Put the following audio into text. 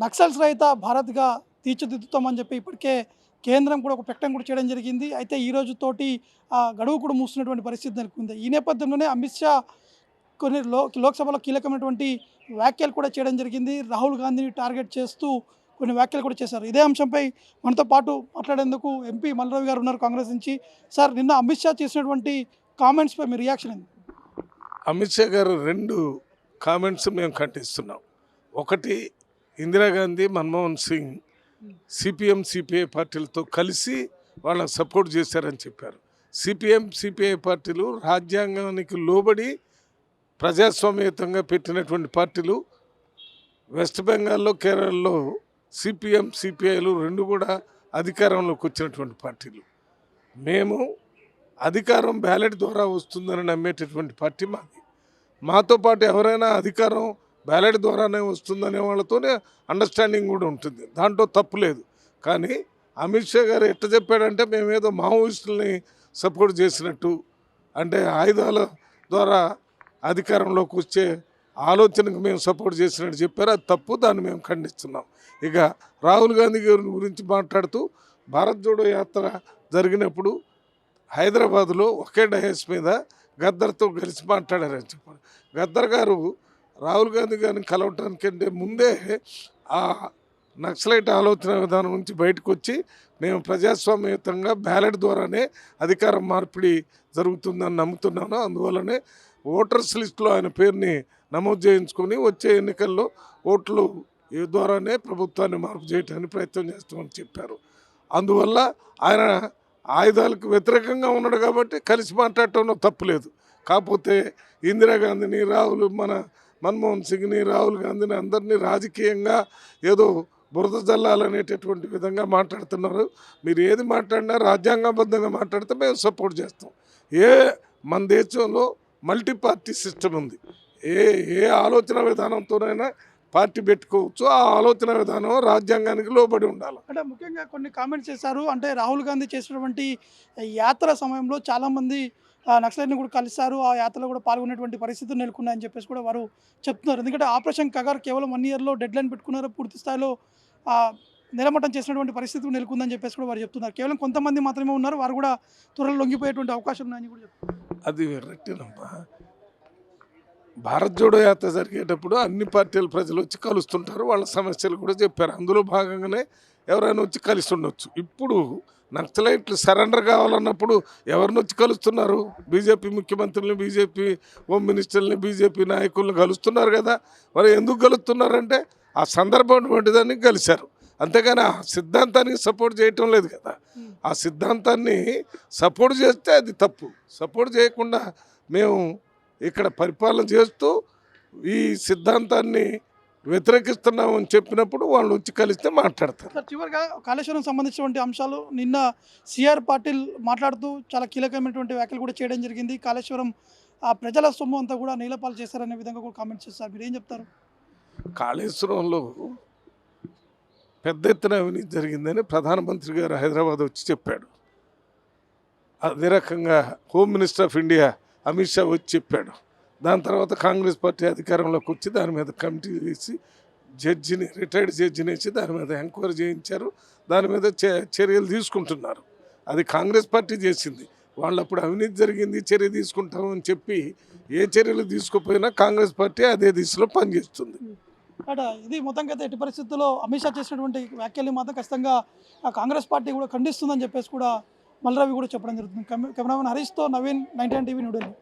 నక్సల్స్ రహిత భారత్గా తీర్చిదిద్దుతామని చెప్పి ఇప్పటికే కేంద్రం కూడా ఒక ప్రకటన కూడా చేయడం జరిగింది. అయితే ఈ రోజుతోటి గడువు కూడా మూస్తున్నటువంటి పరిస్థితి నెలకొంది. ఈ నేపథ్యంలోనే అమిత్ షా కొన్ని లోక్సభలో కీలకమైనటువంటి వ్యాఖ్యలు కూడా చేయడం జరిగింది. రాహుల్ గాంధీని టార్గెట్ చేస్తూ కొన్ని వ్యాఖ్యలు కూడా చేశారు. ఇదే అంశంపై మనతో పాటు మాట్లాడేందుకు ఎంపీ మల్లారావు గారు ఉన్నారు కాంగ్రెస్ నుంచి. సార్, నిన్న అమిత్ షా చేసినటువంటి కామెంట్స్పై మీ రియాక్షన్ ఏంది? అమిత్ షా గారు 2 కామెంట్స్ మేము ఖండిస్తున్నాం. ఒకటి, ఇందిరాగాంధీ, మన్మోహన్ సింగ్ సిపిఎం సిపిఐ పార్టీలతో కలిసి వాళ్ళని సపోర్ట్ చేశారని చెప్పారు. సిపిఎం సిపిఐ పార్టీలు రాజ్యాంగానికి లోబడి ప్రజాస్వామ్యయుతంగా పెట్టినటువంటి పార్టీలు. వెస్ట్ బెంగాల్లో, కేరళలో సిపిఎం సిపిఐలు 2 కూడా అధికారంలోకి వచ్చినటువంటి పార్టీలు. మేము అధికారం బ్యాలెట్ ద్వారా వస్తుందని నమ్మేటటువంటి పార్టీ మాది. మాతో పాటు ఎవరైనా అధికారం బ్యాలెట్ ద్వారానే వస్తుందనే వాళ్ళతోనే అండర్స్టాండింగ్ కూడా ఉంటుంది, దాంట్లో తప్పు లేదు. కానీ అమిత్ షా గారు ఎట్లా చెప్పాడంటే మేమేదో మావోయిస్టులని సపోర్ట్ చేసినట్టు, అంటే ఆయుధాల ద్వారా అధికారంలోకి వచ్చే ఆలోచనకు మేము సపోర్ట్ చేసినట్టు చెప్పారు. అది తప్పు, దాన్ని మేము ఖండిస్తున్నాం. ఇక రాహుల్ గాంధీ గారి గురించి మాట్లాడుతూ భారత్ జోడో యాత్ర జరిగినప్పుడు హైదరాబాదులో ఒకే డయాస్ మీద గద్దర్తో కలిసి మాట్లాడారని చెప్పారు. గద్దర్ గారు రాహుల్ గాంధీ గారిని కలవటానికంటే ముందే ఆ నక్సలైట్ ఆలోచన విధానం నుంచి బయటకు వచ్చి మేము ప్రజాస్వామ్యయుతంగా బ్యాలెట్ ద్వారానే అధికారం మార్పిడి జరుగుతుందని నమ్ముతున్నాను, అందువల్లనే ఓటర్స్ లిస్టులో ఆయన పేరుని నమోదు చేయించుకొని వచ్చే ఎన్నికల్లో ఓట్లు ద్వారానే ప్రభుత్వాన్ని మార్పు చేయడానికి ప్రయత్నం చేస్తామని చెప్పారు. అందువల్ల ఆయన ఆయుధాలకు వ్యతిరేకంగా ఉన్నాడు కాబట్టి కలిసి మాట్లాడటంలో తప్పులేదు. కాకపోతే ఇందిరాగాంధీని, మన్మోహన్ సింగ్ని, రాహుల్ గాంధీని అందరినీ రాజకీయంగా ఏదో బురద జల్లాలనేటటువంటి విధంగా మాట్లాడుతున్నారు. మీరు ఏది మాట్లాడినా రాజ్యాంగబద్ధంగా మాట్లాడితే మేము సపోర్ట్ చేస్తాం. మన దేశంలో మల్టీ పార్టీ సిస్టమ్ ఉంది. ఏ ఆలోచన విధానంతోనైనా పార్టీ పెట్టుకోవచ్చు. ఆ ఆలోచన విధానం రాజ్యాంగానికి లోబడి ఉండాలి. అంటే ముఖ్యంగా కొన్ని కామెంట్స్ చేశారు. అంటే రాహుల్ గాంధీ చేసినటువంటి యాత్ర సమయంలో చాలామంది నక్సలైట్ని కూడా కలిశారు, ఆ యాత్రలో కూడా పాల్గొనేటువంటి పరిస్థితులు నెలకొన్నాయని చెప్పేసి కూడా వారు చెప్తున్నారు. ఎందుకంటే ఆపరేషన్ కగార్ కేవలం 1 ఇయర్లో డెడ్ లైన్ పెట్టుకున్నారు, పూర్తి స్థాయిలో నిలమట్టం చేసినటువంటి పరిస్థితి నెలకొందని చెప్పేసి కూడా వారు చెప్తున్నారు. కేవలం కొంతమంది మాత్రమే ఉన్నారు, వారు కూడా త్వరలో లొంగిపోయేటువంటి అవకాశం ఉన్నాయని కూడా చెప్తున్నారు. అది రెట్టినమ్మా. భారత్ జోడో యాత్ర జరిగేటప్పుడు అన్ని పార్టీల ప్రజలు వచ్చి కలుస్తుంటారు, వాళ్ళ సమస్యలు కూడా చెప్పారు. అందులో భాగంగానే ఎవరైనా వచ్చి కలిసి ఉండొచ్చు. ఇప్పుడు నక్సలైట్లు సరెండర్ కావాలన్నప్పుడు ఎవరిని వచ్చి కలుస్తున్నారు? బీజేపీ ముఖ్యమంత్రులని, బీజేపీ హోమ్ మినిస్టర్ని, బీజేపీ నాయకులను కలుస్తున్నారు కదా. మరి ఎందుకు కలుస్తున్నారంటే ఆ సందర్భం వంటిదాన్ని కలిశారు, అంతేగాని ఆ సిద్ధాంతానికి సపోర్ట్ చేయటం లేదు కదా. ఆ సిద్ధాంతాన్ని సపోర్ట్ చేస్తే అది తప్పు. సపోర్ట్ చేయకుండా మేము ఇక్కడ పరిపాలన చేస్తూ ఈ సిద్ధాంతాన్ని వ్యతిరేకిస్తున్నామని చెప్పినప్పుడు వాళ్ళు వచ్చి కలిస్తే మాట్లాడతారు. సార్, చివరిగా కాళేశ్వరం సంబంధించినటువంటి అంశాలు నిన్న సిఆర్ పాటిల్ మాట్లాడుతూ చాలా కీలకమైనటువంటి వ్యాఖ్యలు కూడా చేయడం జరిగింది. కాళేశ్వరం ప్రజల సొమ్ము అంతా కూడా నీలపాలు చేశారనే విధంగా కూడా కామెంట్స్ చేస్తారు. మీరు ఏం చెప్తారు? కాళేశ్వరంలో పెద్ద ఎత్తున అవినీతి జరిగిందని ప్రధానమంత్రి గారు హైదరాబాద్ వచ్చి చెప్పాడు. అదే రకంగా home minister of India Amit Shah వచ్చి చెప్పాడు. దాని తర్వాత కాంగ్రెస్ పార్టీ అధికారంలోకి వచ్చి దాని మీద కమిటీ వేసి రిటైర్డ్ జడ్జిని వేసి దాని మీద ఎంక్వైరీ చేయించారు, దాని మీద చర్యలు తీసుకుంటున్నారు. అది కాంగ్రెస్ పార్టీ చేసింది. వాళ్ళు అప్పుడు అవినీతి జరిగింది, చర్య తీసుకుంటామని చెప్పి ఏ చర్యలు తీసుకోపోయినా కాంగ్రెస్ పార్టీ అదే దిశలో పనిచేస్తుంది. ఇది మొత్తంగా ఎట్టి పరిస్థితుల్లో అమిత్ షా చేసినటువంటి వ్యాఖ్యల్ని మాత్రం ఖచ్చితంగా కాంగ్రెస్ పార్టీ కూడా ఖండిస్తుందని చెప్పేసి కూడా మల్లారావు కూడా చెప్పడం జరుగుతుంది. కెమెరామెన్ హరీష్తో నవీన్, 99 టీవీ, న్యూఢిల్లీ.